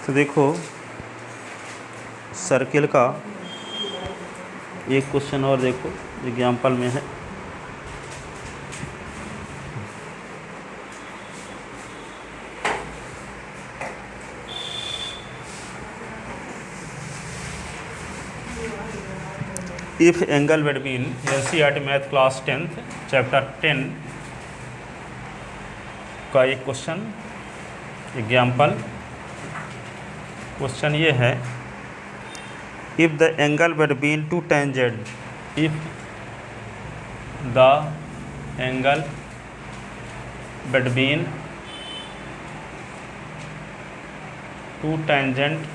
तो देखो सर्किल का एक क्वेश्चन और देखो एग्जाम्पल में है। If angle between NCERT math class 10th chapter 10 का एक क्वेश्चन एग्जाम्पल। क्वेश्चन ये है, if the angle between two tangent, if the angle between two tangent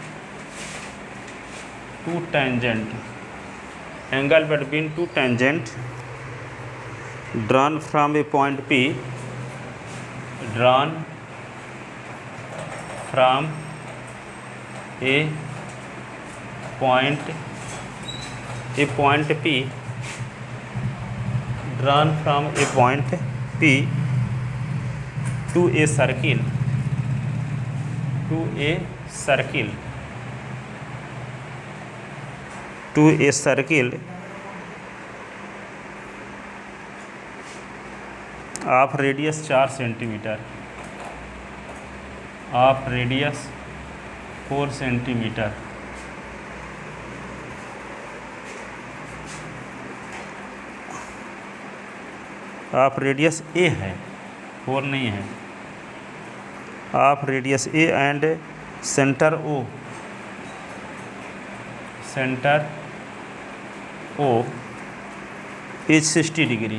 angle between two tangent drawn from a point P, drawn from a point P, drawn from a point P to a circle, of radius 4 centimetre, of radius 4 centimetre, of radius a है, 4 नहीं है, of radius a and centre O is 60 degree,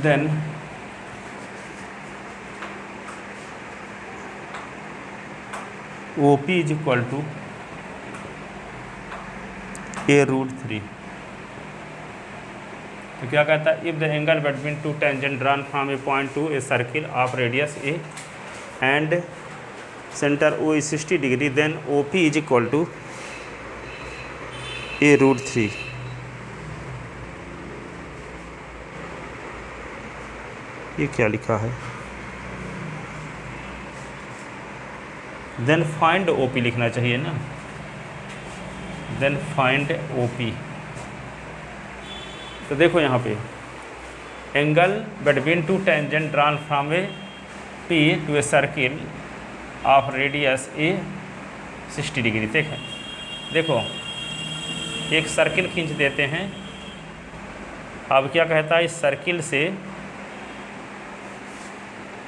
then OP is equal to a√3। तो क्या कहता है, if the angle between two tangent drawn from a point two a circle of radius a and centre O is 60 degree, then OP is equal to a√3। ये क्या लिखा है, then find OP लिखना चाहिए ना, देन फाइंड OP। तो देखो यहाँ पे angle between two tangent drawn from a P to a circle of radius a 60 degree. देखो एक सर्किल खींच देते हैं। अब क्या कहता है, इस सर्किल से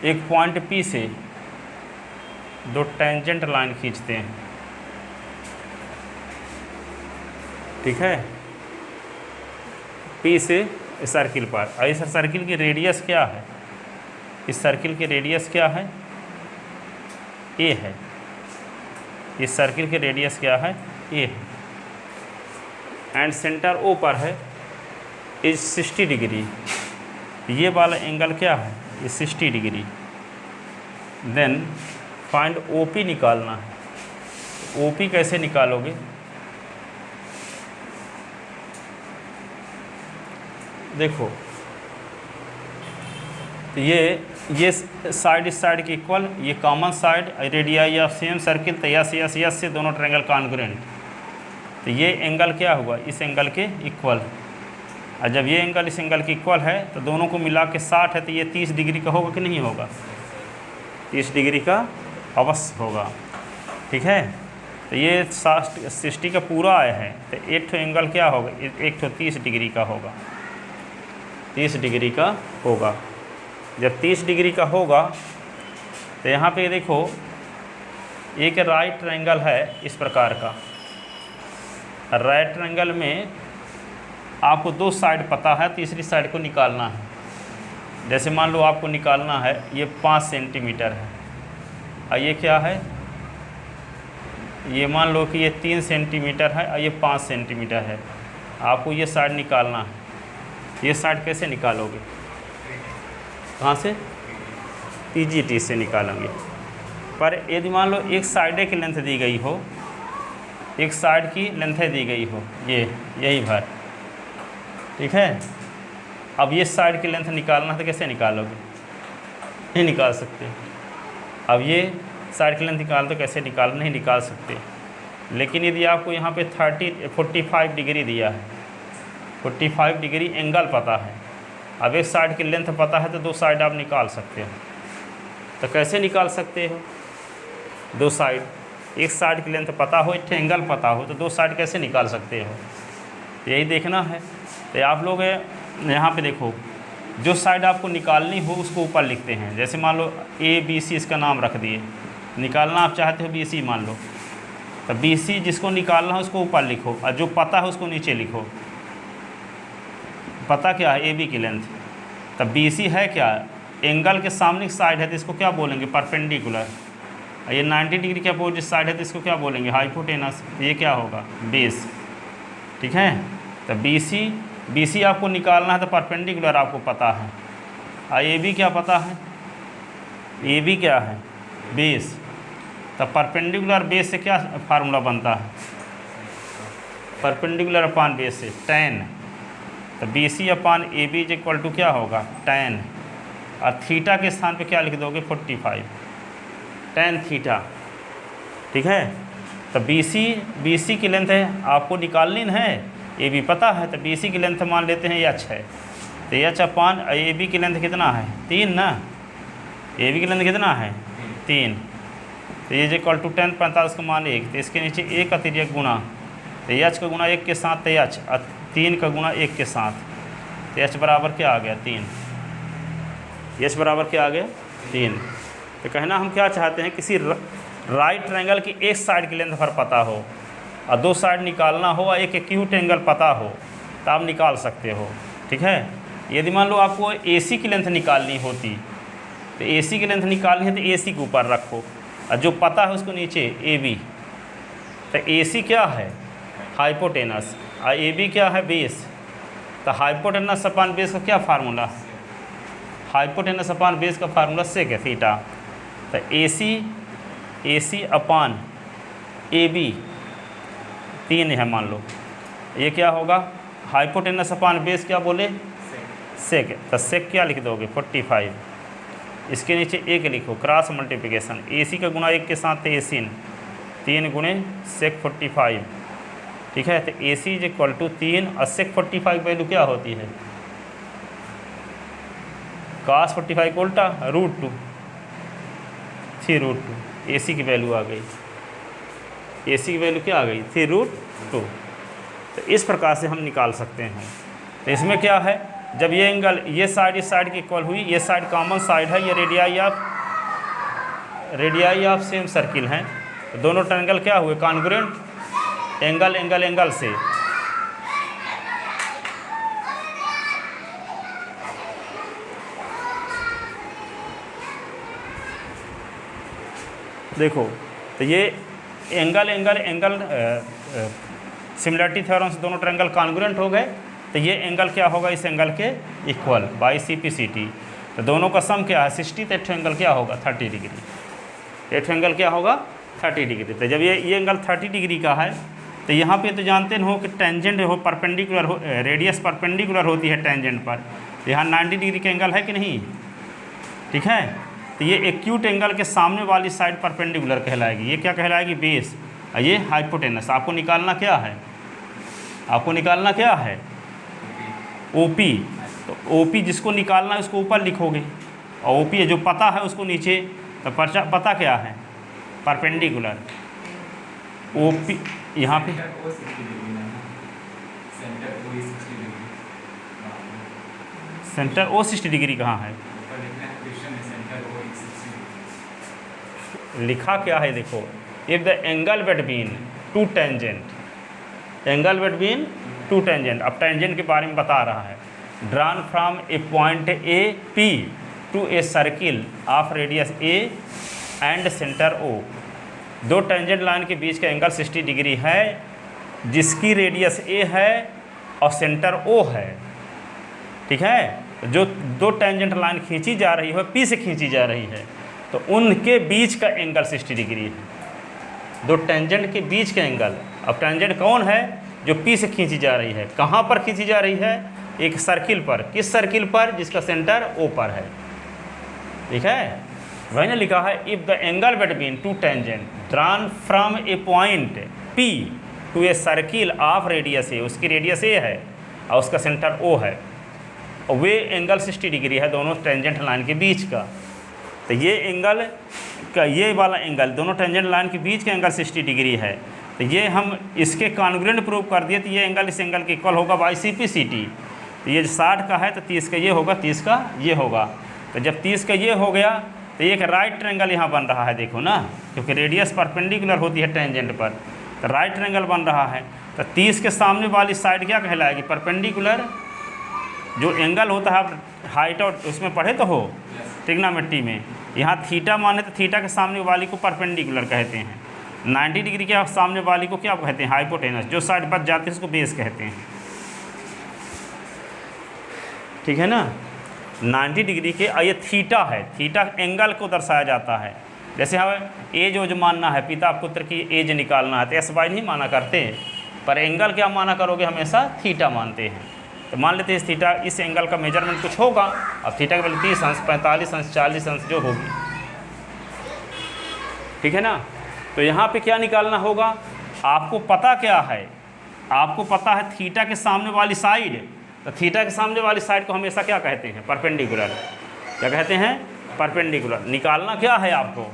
एक पॉइंट P से दो टेंजेंट लाइन खींचते हैं, ठीक है, P से इस सर्किल पर। और इस सर्किल की रेडियस क्या है, इस सर्किल की रेडियस क्या है, A है। इस सर्किल की रेडियस क्या है, A है। एंड सेंटर O पर है इज 60 डिग्री। ये वाला एंगल क्या है, ये 60 डिग्री। देन फाइंड OP निकालना है। OP कैसे निकालोगे, देखो तो ये साइड इस साइड की इक्वल, ये common side, radii of same circle, तो यस से दोनों ट्रायंगल कॉन्ग्रुएंट। तो ये एंगल क्या हुआ, इस एंगल के इक्वल। और जब ये एंगल इस एंगल के इक्वल है तो दोनों को मिला के 60 है, तो ये 30 डिग्री का होगा कि नहीं होगा, 30 डिग्री का अवश्य होगा, ठीक है। तो ये 60 का पूरा आया है, तो एक एंगल क्या होगा, एक 30 डिग्री का होगा, 30 डिग्री का होगा। जब 30 डिग्री का होगा तो यहाँ पे देखो एक राइट ट्रायंगल है इस प्रकार का। राइट ट्रायंगल में आपको दो साइड पता है, तीसरी साइड को निकालना है। जैसे मान लो आपको निकालना है, ये 5 सेंटीमीटर है और ये क्या है, ये मान लो कि ये 3 सेंटीमीटर है और ये 5 सेंटीमीटर है। आपको ये साइड निकालना है। ये साइड कैसे निकालोगे, कहाँ से, PGT से निकालेंगे। पर यदि मान लो एक साइड की लेंथ दी गई हो, एक साइड की लेंथ दी गई हो, ये यही भर, ठीक है। अब ये साइड की लेंथ निकालना है तो कैसे निकालोगे, नहीं निकाल सकते। अब ये साइड की लेंथ निकाल तो कैसे नहीं निकाल सकते। लेकिन यदि आपको यहाँ पे 45 डिग्री दिया है, 45 डिग्री एंगल पता है, अब एक साइड की लेंथ पता है तो दो साइड आप निकाल सकते हो। तो कैसे निकाल सकते हो, दो साइड, एक साइड की लेंथ पता हो, एक एंगल पता हो, तो दो साइड कैसे निकाल सकते हो, यही देखना है। तो आप लोग यहाँ पे देखो, जो साइड आपको निकालनी हो उसको ऊपर लिखते हैं। जैसे मान लो ABC इसका नाम रख दिए, निकालना आप चाहते हो BC मान लो, तो BC जिसको निकालना है उसको ऊपर लिखो और जो पता है उसको नीचे लिखो। पता क्या है, AB की लेंथ, तब BC है क्या, एंगल के सामने की साइड है तो इसको क्या बोलेंगे, परपेंडिकुलर। ये 90 डिग्री के अपोजिट साइड है तो इसको क्या बोलेंगे, हाइपोटेनस। ये क्या होगा, बेस। ठीक है। तो BC आपको निकालना है तो परपेंडिकुलर आपको पता है, और AB क्या पता है, AB क्या है, बेस। तो परपेंडिकुलर बेस से क्या फार्मूला बनता है, परपेंडिकुलर अपान बेस से tan। तो BC upon AB is equal to क्या होगा, tan, और थीटा के स्थान पे क्या लिख दोगे, 45 tan थीटा। ठीक है। तो BC की लेंथ है, आपको निकालनी है, AB पता है, तो BC की लेंथ मान लेते हैं H है, तो H अपान AB की लेंथ कितना है, 3 ना, AB की लेंथ कितना है, 3। तो ये इक्वल टू 10 45 का मान 1, तो इसके नीचे 1 अतिरिक्त गुणा, तो H का गुणा 1 के साथ, तो H 3 का गुणा 1 के साथ, तो H बराबर क्या आ गया, 3। H बराबर क्या आ गया, 3। तो कहना हम क्या चाहते हैं, किसी राइट ट्रायंगल की एक साइड की लेंथ पर पता हो और दो साइड निकालना हो और एक एक्यूट एंगल पता हो तो आप निकाल सकते हो। ठीक है। यदि मान लो आपको AC की लेंथ निकालनी होती, तो AC की लेंथ निकालनी है तो AC के ऊपर रखो और जो पता है उसको नीचे AB। तो AC क्या है, हाइपोटेनस, और AB क्या है, बेस। तो हाइपोटेनस अपान बेस का क्या फार्मूला है, हाइपोटेनस अपान बेस का फार्मूला सेक है थीटा। तो AC अपान AB 3 है मान लो, ये क्या होगा, हाइपोटेनस अपान बेस क्या बोले, सेक। तो सेक क्या लिख दोगे, 45, इसके नीचे 1 लिखो, क्रॉस मल्टीप्लिकेशन, AC का गुणा 1 के साथ AC 3 गुणे सेक 45। ठीक है। तो AC इज इक्वल टू 3 और सेक 45 वैल्यू क्या होती है, cos 45 को उल्टा √2, 3√2। AC की वैल्यू आ गई, AC की वैल्यू क्या आ गई, 3√2। तो इस प्रकार से हम निकाल सकते हैं। तो इसमें क्या है, जब ये एंगल, ये साइड इस साइड की इक्वल हुई, ये साइड कॉमन साइड है, ये रेडियाई ऑफ सेम सर्किल हैं, तो दोनों ट्रायंगल क्या हुए, कॉन्ग्रुएंट, एंगल से। देखो, तो ये एंगल सिमिलरिटी थ्योरम से दोनों ट्रायंगल कॉन्ग्रुएंट हो गए, तो ये एंगल क्या होगा, इस एंगल के इक्वल बाई CPCT। तो दोनों का सम क्या है, 60, तो एक एंगल क्या होगा, 30 डिग्री। एक एंगल क्या होगा, 30 डिग्री। तो जब ये एंगल 30 डिग्री का है, तो यहाँ पे तो जानते हो कि टेंजेंट हो, परपेंडिकुलर हो, रेडियस परपेंडिकुलर होती है टेंजेंट पर, तो यहाँ 90 डिग्री का एंगल है कि नहीं। ठीक है। तो ये एक्यूट एंगल के सामने वाली साइड परपेंडिकुलर कहलाएगी, ये क्या कहलाएगी, बेस, और ये हाइपोटेनस। आपको निकालना क्या है, आपको निकालना क्या है, OP। तो OP जिसको निकालना है उसको ऊपर लिखोगे, और OP जो पता है उसको नीचे। तो पता क्या है, परपेंडिकुलर, OP यहाँ पे सेंटर O 60 डिग्री कहाँ है, लिखा क्या है, देखो, if the angle between two tangent, अब टेंजेंट के बारे में बता रहा है, drawn from a point AP to a circle of radius A and centre O। दो टेंजेंट लाइन के बीच का एंगल 60 डिग्री है, जिसकी रेडियस A है और सेंटर O है। ठीक है। जो दो टेंजेंट लाइन खींची जा रही है, P से खींची जा रही है, तो उनके बीच का एंगल 60 डिग्री है, दो टेंजेंट के बीच का एंगल। अब टेंजेंट कौन है, जो P से खींची जा रही है, कहाँ पर खींची जा रही है, एक सर्किल पर, किस सर्किल पर? जिसका सेंटर ओ पर है, ठीक है। वही ने लिखा है if the angle between two tangent drawn from a point P to a circle of radius a, उसकी रेडियस ए है और उसका सेंटर ओ है, और वे एंगल 60 डिग्री है दोनों टेंजेंट लाइन के बीच का। तो ये एंगल का, ये वाला एंगल दोनों टेंजेंट लाइन के बीच का एंगल 60 डिग्री है। तो ये हम इसके कॉन्ग्रुएंट प्रूव कर दिए, तो ये एंगल इस एंगल के इक्वल होगा बाई CP/CT। तो ये 60 का है तो 30 का ये होगा, 30 का ये होगा। तो जब 30 का ये हो गया तो एक राइट ट्रायंगल यहाँ बन रहा है, देखो ना, क्योंकि रेडियस परपेंडिकुलर होती है टेंजेंट पर, तो राइट ट्रायंगल बन रहा है। तो 30 के सामने वाली साइड क्या कहलाएगी? परपेंडिकुलर। जो एंगल होता है हाइट और उसमें पढ़े तो हो ट्रिग्नोमेट्री में, यहाँ थीटा माने तो थीटा के सामने वाली को परपेंडिकुलर कहते हैं, 90 डिग्री के सामने वाली को क्या कहते हैं? हाइपोटेनस। जो साइड बच जाती है उसको बेस कहते हैं, ठीक है ना। 90 डिग्री के, ये थीटा है, थीटा एंगल को दर्शाया जाता है। जैसे हमें एज ओज मानना है, पिता पुत्र की एज निकालना है तो एस वाई नहीं माना करते, पर एंगल क्या माना करोगे? हमेशा थीटा मानते हैं। तो मान लेते हैं इस थीटा, इस एंगल का मेजरमेंट कुछ होगा, अब थीटा की वैल्यू 30 अंश, 45 अंश, 40 अंश जो होगी, ठीक है ना। तो यहाँ पे क्या निकालना होगा? आपको पता क्या है? आपको पता है थीटा के सामने वाली साइड, तो थीटा के सामने वाली साइड को हमेशा क्या कहते हैं? परपेंडिकुलर। क्या कहते हैं? परपेंडिकुलर। निकालना क्या है आपको?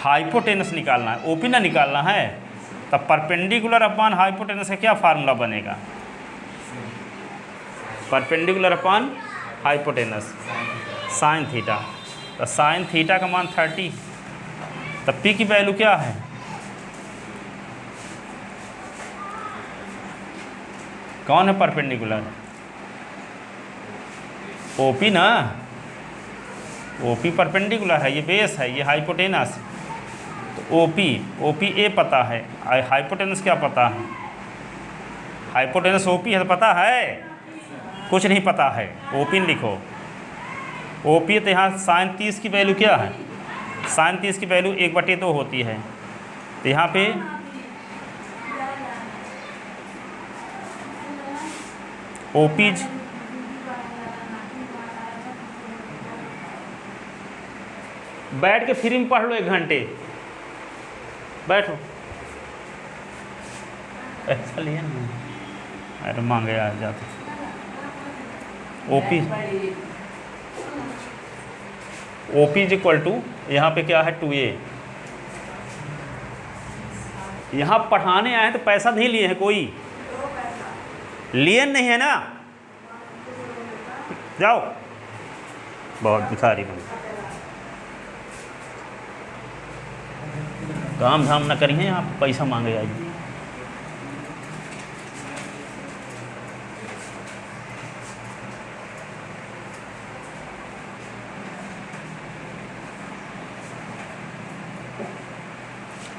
हाइपोटेनस निकालना है, ओपी ना निकालना है। तब परपेंडिकुलर अपॉन हाइपोटेनस का क्या फार्मूला बनेगा? Perpendicular upon hypotenuse sine theta. तो साइन थीटा का मान 30, तब पी की वैल्यू क्या है? कौन है परपेंडिकुलर? ओपी ना, ओपी परपेंडिकुलर है, ये बेस है, ये हाइपोटेनस। तो ओपी ए पता है, हाइपोटेनस क्या पता है? हाइपोटेनस ओपी है तो पता है? कुछ नहीं पता है, ओपी लिखो। ओपी तो यहाँ साइन 30 की वैल्यू क्या है? साइन 30 की वैल्यू 1/2 होती है। तो यहाँ पे ओपीज बैठ के फ्री में पढ़ लो 1 घंटे, बैठो। ऐसा लिया ना, अरे मांगे आ जाते। ओपी इज इक्वल टू, यहाँ पे क्या है? 2a। यहाँ पढ़ाने आए हैं तो पैसा नहीं लिए हैं, कोई लिए नहीं है ना, जाओ। बहुत भिखारी बन, काम धाम न करिए, आप पैसा मांगे आइए।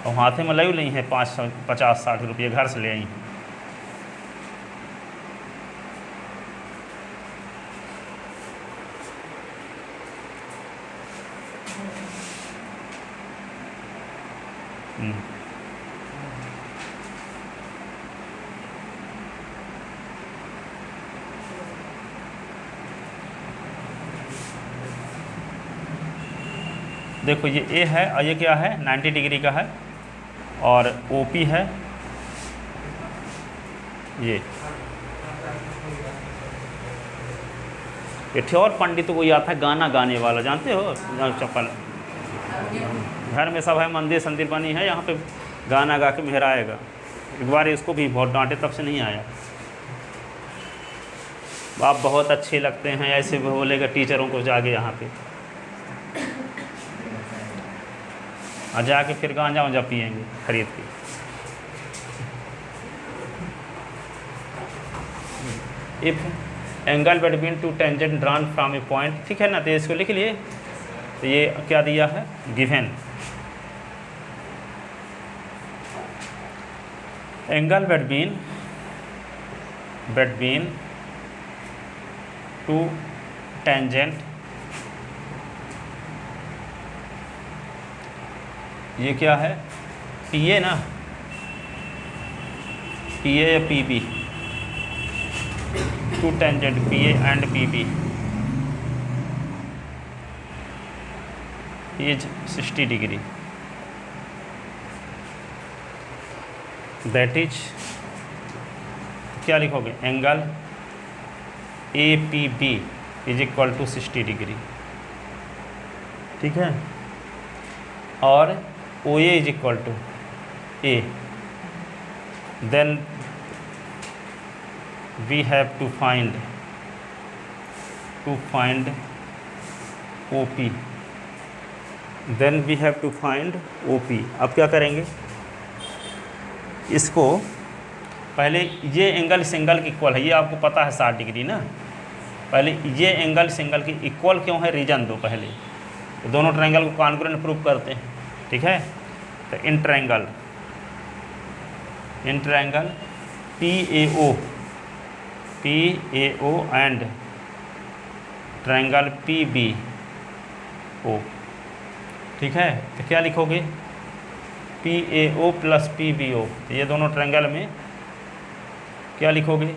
और हाथे में लई नहीं है 50-60 रुपये, घर से ले आई हैं। देखो ये ए है और ये क्या है? 90 डिग्री का है, और ओपी है ये। एक और पंडित को आता है गाना गाने वाला, जानते हो? चप्पल घर में सब है, मंदिर संदिर बनी है, यहाँ पे गाना गा के मेहराएगा। एक बार इसको भी बहुत डांटे, तब से नहीं आया। आप बहुत अच्छे लगते हैं, ऐसे बोलेगा टीचरों को जाके यहाँ पे, और जाके फिर गांजा वांजा पियेंगे खरीद के। If angle between two tangent drawn from a point, ठीक है ना। तो इसको लिख लिए। तो ये क्या दिया है? Given angle between two tangent, ये क्या है? पी ए ना, पी ए या P B? Two tangent P A and P B is 60 degree, that is, क्या लिखोगे, angle A P B is equal to 60 degree, ठीक है। और O A is equal to a, then we have to find O P, then we have to find O P. अब क्या करेंगे, इसको पहले ये एंगल इस एंगल की इक्वल है, ये आपको पता है 60 डिग्री ना। पहले ये एंगल इस एंगल की इक्वल क्यों है, रीजन दो पहले, तो दोनों ट्रायंगल को कॉन्ग्रुएंट प्रूव करते हैं, ठीक है। तो in triangle P A O and triangle P B O, ठीक है। तो क्या लिखोगे, P A O plus P B O, ये दोनों ट्रायंगल में क्या लिखोगे,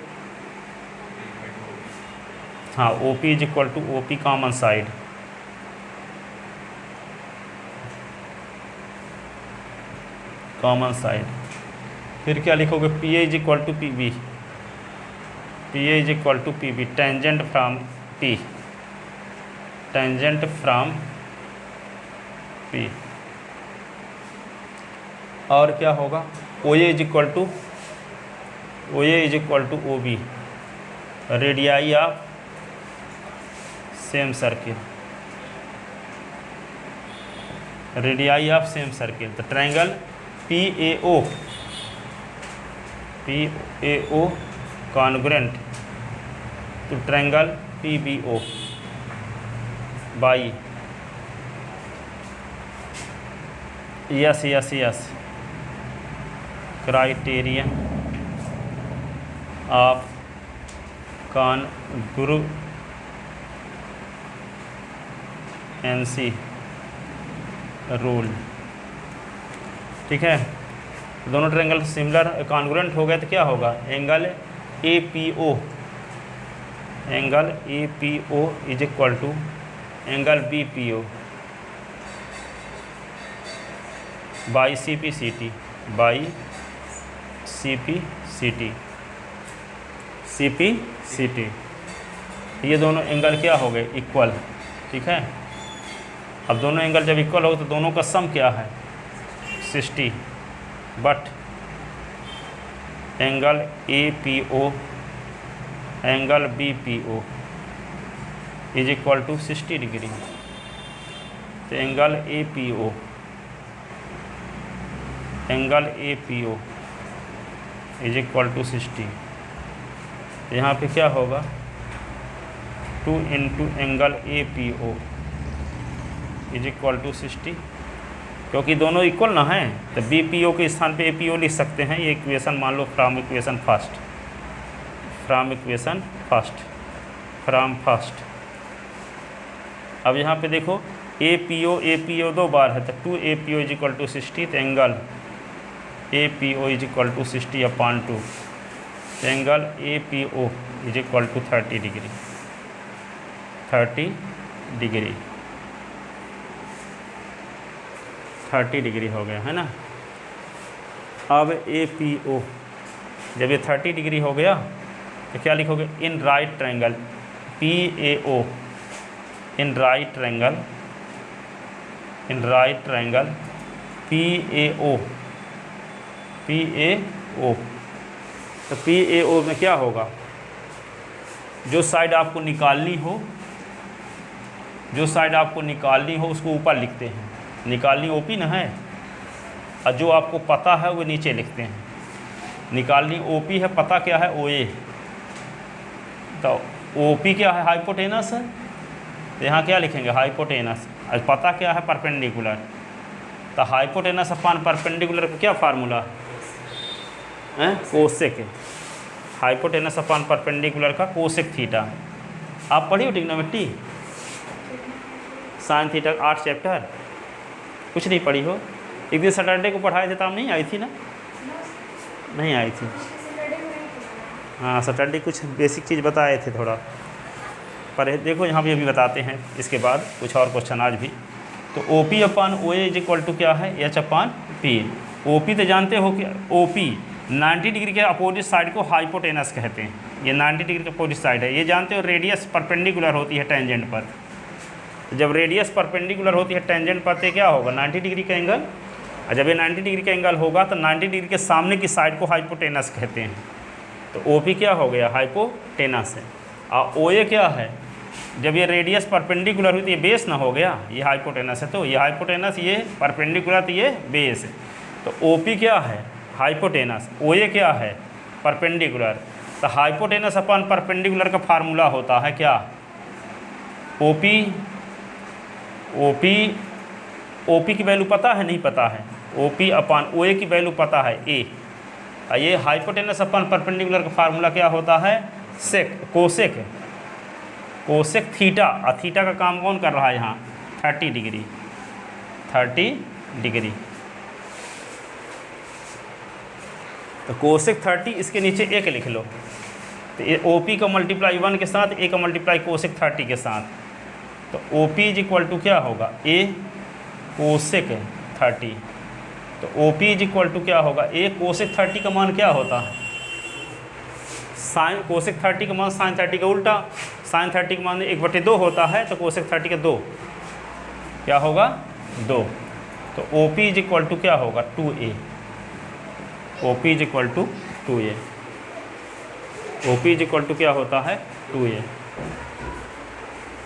हाँ, O P is equal to O P common side, फिर क्या लिखोगे, P A is equal to P B, tangent from P, और क्या होगा, O A is equal to O B, radii of same circle, तो triangle P A O congruent to triangle P B O by यस criterion of congruency rule, ठीक है। दोनों triangle similar congruent हो गए तो क्या होगा, angle A P O is equal to angle B P O by C P C T, ये दोनों एंगल क्या हो गए, इक्वल, ठीक है। अब दोनों एंगल जब इक्वल हो तो दोनों का सम क्या है, 60, but angle A P O angle B P O is equal to 60 degree, तो angle A P O is equal to 60, यहाँ पे क्या होगा, 2 into angle A P O is equal to 60, क्योंकि दोनों इक्वल ना हैं तो बी पी ओ के स्थान पे ए पी ओ लिख सकते हैं। ये इक्वेशन मान लो फ्रॉम इक्वेशन फर्स्ट। अब यहाँ पे देखो ए पी ओ 2 बार है तो 2 A P O is equal to 60, तो angle A P O is equal to 60 upon 2, तो angle A P O is equal to 30 degree हो गया है ना। अब ए पी ओ जब ये 30 डिग्री हो गया तो क्या लिखोगे, in right triangle P A O, in right triangle P A O, तो पी ए ओ में क्या होगा, जो साइड आपको निकालनी हो उसको ऊपर लिखते हैं, निकालनी ओपी ना है, और जो आपको पता है वो नीचे लिखते हैं। निकालनी ओपी है, पता क्या है, ओ ए, तो ओपी क्या है, हाइपोटेनस है, तो यहाँ क्या लिखेंगे, हाइपोटेनस, और पता क्या है, परपेंडिकुलर, तो हाइपोटेनस अपॉन परपेंडिकुलर का क्या फार्मूला है, कोसेक, हाइपोटेनस अपॉन परपेंडिकुलर का कोसेक थीटा। आप पढ़ी हो ट्रिग्नोमेट्री, साइन थीटा 8 चैप्टर, कुछ नहीं पढ़ी हो। एक दिन सैटरडे को पढ़ाए थे तो आप नहीं आई थी ना, नहीं आई थी, हाँ सैटरडे कुछ बेसिक चीज़ बताए थे थोड़ा, पर देखो यहाँ भी अभी बताते हैं, इसके बाद कुछ और क्वेश्चन आज भी। तो O P upon O A is equal to क्या है, H upon P. O P तो जानते हो कि ओ पी 90 डिग्री के अपोजिट साइड को हाइपोटेनस कहते हैं, ये 90 डिग्री के अपोजिट साइड है। ये जानते हो रेडियस परपेंडिकुलर होती है टेंजेंट पर, जब रेडियस परपेंडिकुलर होती है टेंजेंट पर तो क्या होगा 90 डिग्री का एंगल, और जब ये 90 डिग्री का एंगल होगा तो 90 डिग्री के सामने की साइड को हाइपोटेनस कहते हैं। तो ओ पी क्या हो गया, हाइपोटेनस है। और ओ ए क्या है, जब ये रेडियस परपेंडिकुलर हुई तो ये बेस ना हो गया, ये हाइपोटेनस है, तो ये हाइपोटेनस, ये परपेंडिकुलर, तो ये बेस है। तो ओ पी क्या है, हाइपोटेनस, ओ ए क्या है, परपेंडिकुलर। तो हाइपोटेनस अपन परपेंडिकुलर का फार्मूला होता है क्या, ओ पी की वैल्यू पता है, नहीं पता है, ओ पी अपान ओ ए की वैल्यू पता है ए। ये हाइपोटेनस अपन परपेंडिकुलर का फार्मूला क्या होता है, कोसेक थीटा। और थीटा का काम कौन कर रहा है यहाँ, 30 डिग्री। तो कोसेक 30, इसके नीचे ए के लिख लो। तो ये ओ पी का मल्टीप्लाई 1 के साथ, ए का मल्टीप्लाई कोसेक 30 के साथ। तो O P is equal to क्या होगा, ए कोसेक 30। तो O P is equal to क्या होगा, ए कोसेक 30 का मान क्या होता है, साइन कोसेक 30 का मान साइन 30 का उल्टा, साइन 30 का मान 1/2 होता है, तो कोसेक 30 का 2 क्या होगा, 2। तो O P is equal to क्या होगा, 2a। O P is equal to 2a। O P is equal to क्या होता है, 2a।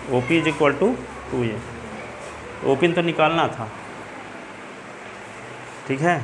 O P is equal to 2a। O P तो निकालना था, ठीक है।